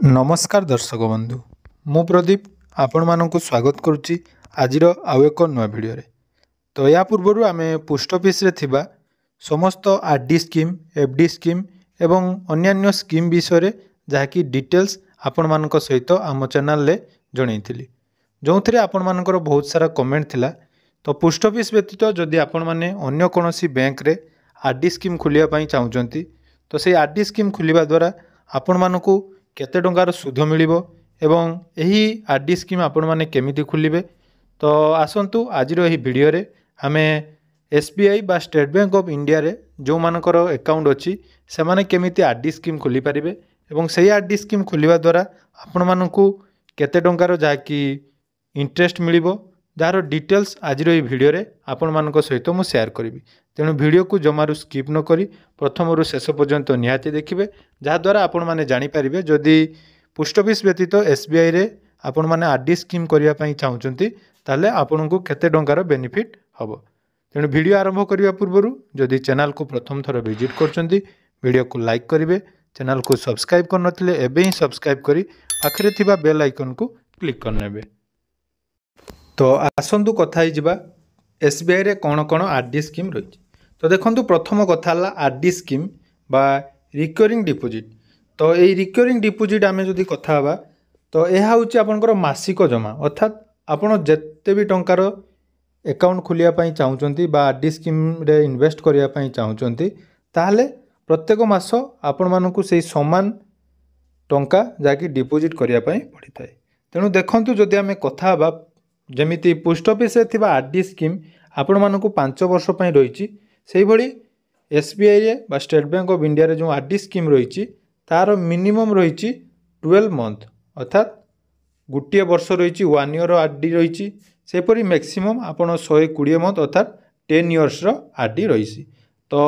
नमस्कार दर्शक बंधु मु प्रदीप आपण मानक स्वागत करुच्ची आज आउ एक नुआ भिडियो तो या पूर्वर आम पोस्ट ऑफिस रे थिबा समस्त आरडी स्कीम एफडी स्कीम एवं अन्यान्य स्कीम विषय जहाँकि डिटेल्स आपण मानक सहित आम चैनल रे जनईली जो थे आपण मानकर बहुत सारा कमेंट थिला। तो पोस्ट ऑफिस व्यतीत जदि आपण माने अन्य कोनोसी बैंक रे आरडी स्कीम खोलिया चाहूँगी तो से आरडी स्कीम खोलिबा द्वारा आपण मानकू केते टंकार सुध मिलिबो एवं यही आरडी स्कीम आपण माने केमिति खोलिबे। तो आसंतु आज यही वीडियो रे आमे एसबीआई बा स्टेट बैंक ऑफ इंडिया रे जो मानकर अकाउंट अच्छी से माने केमिति आरडी स्कीम खोली पारिबे एवं सही आरडी स्कीम खोलिबा द्वारा आपण मानकू केते टंकार जाकी इंटरेस्ट मिलिबो जार डिटेल्स आज ये वीडियो रे आपण मानक सहित मु शेयर करी। तेणु वीडियो को जमारू स्किप न करी प्रथम शेष पर्यंत निहाती देखिए जहाद्वारा आपण मैंने जानीपारे जदि पोस्ट ऑफिस व्यतीत एसबीआई रे आपण मैंने आरडी स्कीम करने चाहूँगी ताले आपण को केते टंकार बेनिफिट हम। तेणु वीडियो आरंभ करने पूर्व जदि चैनल को प्रथम थर विजिट करछंती वीडियो को लाइक करेंगे, चैनल को सब्सक्राइब कर नथिले एबे ही सब्सक्राइब करी पाखरे थिबा बेल आइकन को क्लिक करनेबे। तो आसंतु कथा ही एसबीआई रे कौन कौन आरडी स्कीम रही। तो देखो प्रथम कथा आरडी स्कीम बा रिकरिंग डिपोजिट। तो ये रिकरिंग डिपोजिट आम जदि कथा हवा तो यह हूँ आपंकर मासिक जमा अर्थात आपड़ जिते भी टंकार अकाउंट खोलिया चाहूँगी बा आरडी स्कीम रे इन्वेस्ट करने चाहूँगी ताहले प्रत्येक मास आपण मानकु से समान टंका जाकि डिपोजिट करने पड़ी था। तेणु देखु जदि आम कथा हवा जमिति पोस्ट ऑफिस रे थिबा आरडी स्कीम आपण मानकु 5 वर्ष पई रही से भली एसबीआई रे बा स्टेट बैंक ऑफ इंडिया रे जो आरडी स्कीम रही तार मिनिमम रही 12 मंथ अर्थात गोटे वर्ष रही 1 ईयर आरडी रही सेपरी मैक्सिमम आपण 120 मंथ अर्थात 10 इयर्स रो आरडी रही। तो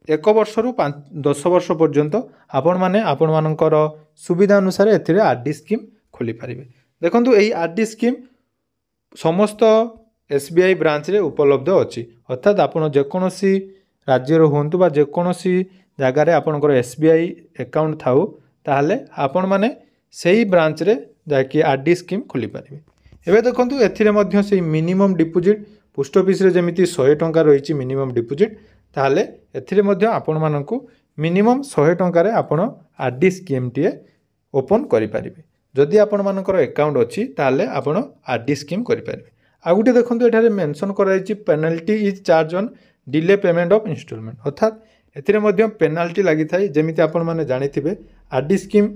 एक वर्ष रु 10 वर्ष पर्यंत आपण माने आपण मानकर सुविधा अनुसार एथिरे आरडी स्कीम खोली पारिबे। देखंतु एही आरडी स्कीम समस्त एसबीआई ब्रांच रे उपलब्ध अच्छी अर्थात आपड़ जेकोसी राज्य हूँ बा जेकोसी जगार आपंकर एसबीआई अकाउंट थाउ ताहले आपण माने सही ब्रांच रे जाकि आरडी स्कीम खोली पारिबे। एबे देखंतु एथिरे मध्य से मिनिमम डिपोजिट पोस्ट ऑफिस रे जेमिति 100 टंका रही मिनिमम डिपोजिट ताहले एथिरे मध्य आपण मानकु मिनिमम 100 टंका रे आपण आरडी स्कीम टीए ओपन करि पारिबे। जदि आपण मानकर अकाउंट अच्छी ताहले आपण आरडी स्कीम करि पारिबे। आ गुटे देखंतु एठारे मेंशन कराइछि penalty is charge on delay payment of instalment अर्थात एथिरे मध्य पेनाल्टी लागि थाई जेमिति आपण माने जानिथिबे आरडी स्कीम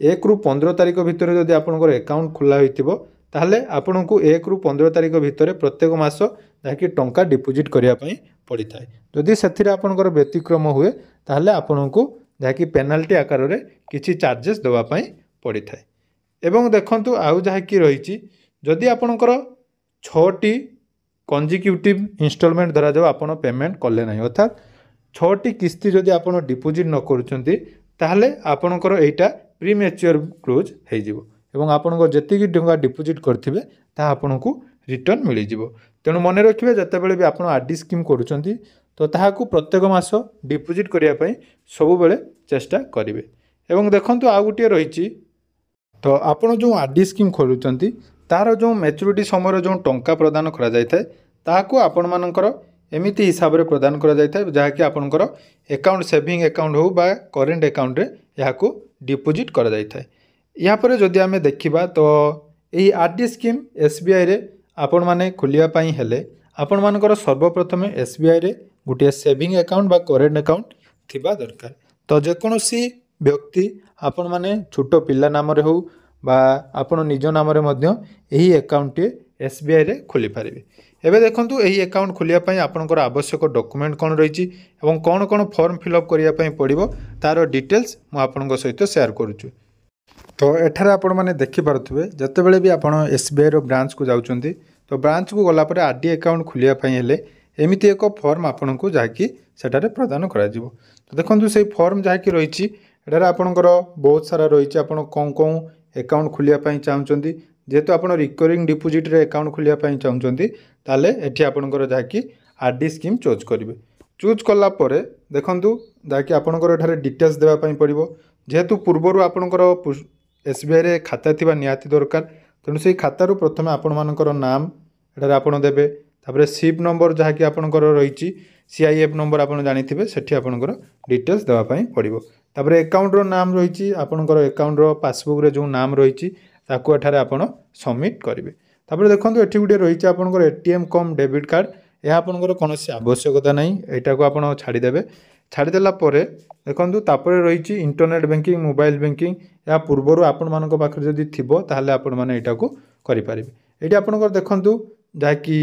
1 रु 15 तारिख भितर जदि आपणकर अकाउंट खोला होइतिबो ताहले आपणको 1 रु 15 तारिख भितर प्रत्येक मास जाकि टंका डिपोजिट करिया पई पड़ी थाए। जदि सेथिरे आपणकर व्यतिक्रम हुए ताहले आपणको जाकि पेनाल्टी आकार रे किछि चार्जेस देवा पई पड़ी थाए। एवं देखंतु आउ जहाँकि रही जदि आपणकर 6टी कंजिक्यूटिव इंस्टॉलमेंट धरा जाओ आपण पेमेंट कले ना अर्थात 6टी किस्ती जदि आपण डिपोजिट न करूछंती ताहले आपणकर एटा प्रीमेच्योर क्लोज हे जिवो एवं आपणकर जति टंका डिपोजिट करथिबे ता आपणको रिटर्न मिली जिवो। तेणु मन रखिबे जतेबेले भी आपण आरडी स्कीम करूछंती तो ताहाकू प्रत्येक मास डिपोजिट करिया पई सब बेले चेष्टा करिवे। एवं देखंतु आ गुटिए रही तो आपण जो आरडी स्कीम खोलुचंती तार जो मैच्योरिटी समय जो टंका प्रदान करा जाय थाए ताहाकू आपण मानकर एमिति हिसाब रे प्रदान करा जाय थाए जहाँकि आपणकर अकाउंट सेविंग अकाउंट हो बा करेंट अकाउंट रे याकू डिपोजिट करा जाय थाए। या पर जदि आमे देखिबा तो एही आरडी स्कीम एसबीआई रे आपण माने खोलिया पई हेले आपण मानकर सर्वप्रथम एसबीआई रे गुटे सेविंग अकाउंट बा करेंट अकाउंट थिबा दरकार। तो जेकोसी व्यक्ति आपण माने छोट पिला नाम रे हो बा आपण निज नाम रे मध्य एही अकाउंट टे एसबीआई रे खोली पारिबे। एबे देखंतु एही अकाउंट खोलिया पई आपनकर आवश्यक डॉक्यूमेंट कोन रहिछि एवं कोन कोन फॉर्म फिलअप करिया पई पड़िबो तार डिटेल्स मु आपनक सहित शेयर करूछु। तो एठारे आपण माने देखि पारुथबे जतेबेले भी आपण एसबीआई रो ब्रांच को जाउचंती तो ब्रांच को गला परे आरडी अकाउंट खोलिया पई हेले एमिति एक फॉर्म आपनकु जाकि सेटारे प्रदान करा जिवो। तो देखंतु सेही फॉर्म जाकि रहिछि एटारे आपनकर बहुत सारा रहिछि आपण कोन कोन अकाउंट खोलिया पई चाहउचंती जेहेतु आपण रिकरिंग डिपोजिट रे अकाउंट खोलिया पई चाहउचंती ताले एठी आपनकर जाकि आरडी स्कीम चूज करिवे। चूज कला परे देखंतु जाकि आपनकर एठारे डिटेल्स देवा पई पड़िबो जेहेतु पूर्वरु आपनकर SBI रे खाता थिबा निहाती दरकार तेणु से खातारू प्रथम आपण मानकर नाम एटारे आपण देबे तापर सिप नंबर जहाँकि आपणकर रही CIF नंबर आप जानी सेठी आपणकर डिटेल्स देवाई पड़ो तापर एकाउंट्र नाम रही आपणकर एकाउंट्र पासबुक रे जो नाम रही ताकू एठारे आपण सबमिट करेंगे तापर देखो ये गोटे रही आपणकर ATM कम डेबिट कार्ड यह आपणकर कौन आवश्यकता नहीं यहाँ को आप छाड़देवे छाड़देला देखो तापर रही इंटरनेट बैंकिंग मोबाइल बैंकिंग या पूर्वर आपण मान पाखे जदि थी ताहले आपण मैंने यहाँ को करेंगे ये आपणकर देखूँ जहाँकि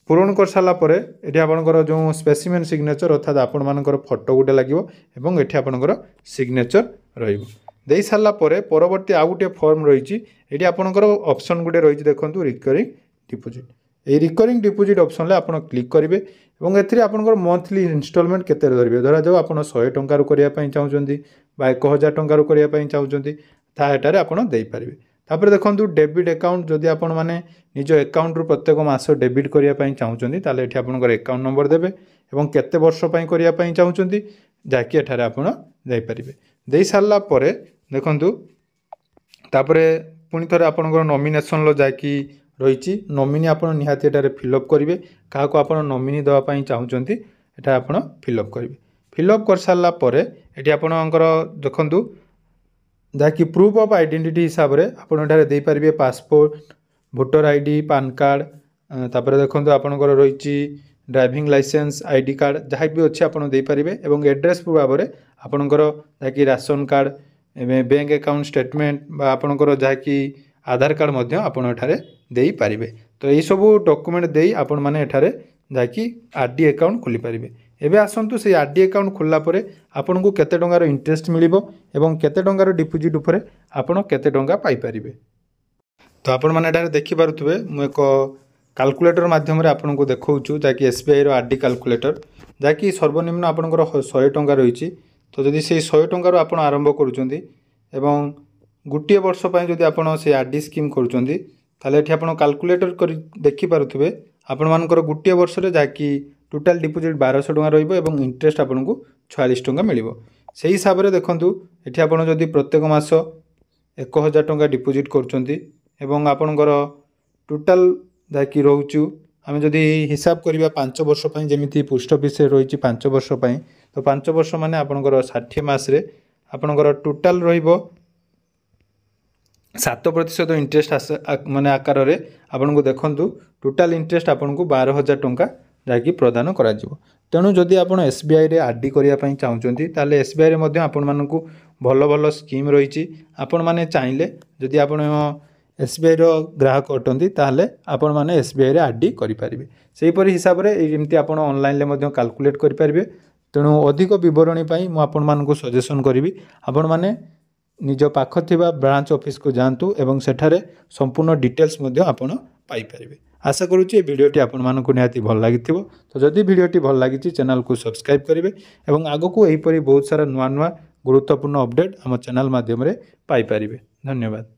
पूरण कर सारापर ये आपणकर जो स्पेसिमेन सिग्नेचर अर्थात आपण मानकर फोटो गोटे लगे और ये आपणकर सिग्नेचर रही सारापर परवर्ती आउ गोटे फॉर्म रही ये आपणकर ऑप्शन गोटे रही देखो रिकरिंग डिपोजिट ये रिकरिंग डिपोजिट ऑप्शन आप क्लिक करेंगे और एपणकर मंथली इनस्टॉलमेंट केते धरवे धरा जाऊ आप 100 टंकार करने चाहते 1000 टंकार करने चाहते ताठार आप तापर देखो डेबिट अकाउंट जदि आपण मैंने निज अकाउंट रु प्रत्येक मास डेबिट करने चाहते ताले एठी आपणकर अकाउंट नंबर देबे एवं केते वर्ष करने चाहते जहाँकि एठार आपण जाइपारिबे दे सारला परे देखंतु तापरे पुणी थरे आपणकर नॉमिनेशन लो जाकि रही नॉमिनी आपण निहाती एटारे फिलअप करेंगे क्या आप नॉमिनी देवाई चाहते एटा आपण फिलअप करेंगे फिलअप कर सारा पर ये आपणकर देखु जहाँकि प्रूफ ऑफ आइडेंटिटी हिसाब से आपड़ दे पारे passport voter ID PAN card तापर देखो आपणकर रही ड्राइविंग लाइसेंस आईडी कार्ड जहाँ भी अच्छे आपड़ दे पारे और एड्रेस प्रूफ भाव में आपणकर जहाँकि ration card bank account statement बा आपणकर जहाँकि आधार कार्ड मध्य आपण एठारे देई पारिबे तो यही सब डॉक्यूमेंट देई आपण माने एठारे जाकि आरडी अकाउंट खोली पारिबे एबे आसंतु से आरडी अकाउंट खोलला परे आपन को केते टंगार इंटरेस्ट मिलिबो एवं केते टंगार डिपोजिट उपरे आपण केते टंगा पाई पारिबे तो आपण माने एठारे देखि पारुथबे मु एक कैलकुलेटर माध्यम रे आपण को देखौछु जाकि SBI रो आरडी कैलकुलेटर जाकि सर्वनिम्न आपनकर 100 टंका रहिछि तो जदि से 100 टंका आपण आरंभ करूचंदी एवं गोटे वर्ष जदि आपड़ से आरडी स्कीम करुँचे ताले एठी आपण कैलकुलेटर कर देखि पारुथबे आपण मानकर गोटे वर्ष रे जाकि टोटाल डिपोजिट 1200 टंका रहिबो एवं इंटरेस्ट आपन को 46 टंका मिलिबो से हिसाब रे देखंतु एठी आपण जदि प्रत्येक मास 1000 टंका डिपोजिट करुँचे एवं आपणकर टोटाल जाकि रोचु आम जदि हिसाब करवा 5 वर्ष जमी पोस्ट ऑफिस रही 5 वर्ष तो 5 वर्ष माने आपणकर 60 मासरे आपणकर टोटाल रहिबो 7% इंटरेस्ट माने आकार रे आपन को देखंतु टोटाल इंटरेस्ट आपन को 12000 टंका जाकि प्रदान करा जिवो तेणु जदि आपन SBI रे आरडी करिया पई चाहुचंती ताले SBI रे मध्ये आपन मानकु भलो भलो स्कीम रहिछि आपन माने चाहिले जदि आपन SBI रो ग्राहक अटंती ताले आपन माने SBI रे आरडी करि परिबे सेही परि हिसाब रे जेमति आपन ऑनलाइन ले मध्ये कैलकुलेट करि परिबे तेणु अधिक विवरणी पई मु आपन मानकु सजेशन करिवि आपन माने निज पाख थिबा ब्रांच ऑफिस को जानतु एवं सेठारे संपूर्ण डिटेल्स मध्ये आपण पाई परिबे आशा करूची वीडियोटी आपण मानकु निहाती भल लागिथिबो तो जदि वीडियोटी भल लागिछि चैनल को सब्सक्राइब करिवे एवं आगो को एही परि बहुत सारा नुवा नुवा गुरुत्वपूर्ण अपडेट हम चैनल माध्यम रे पाई परिबे धन्यवाद।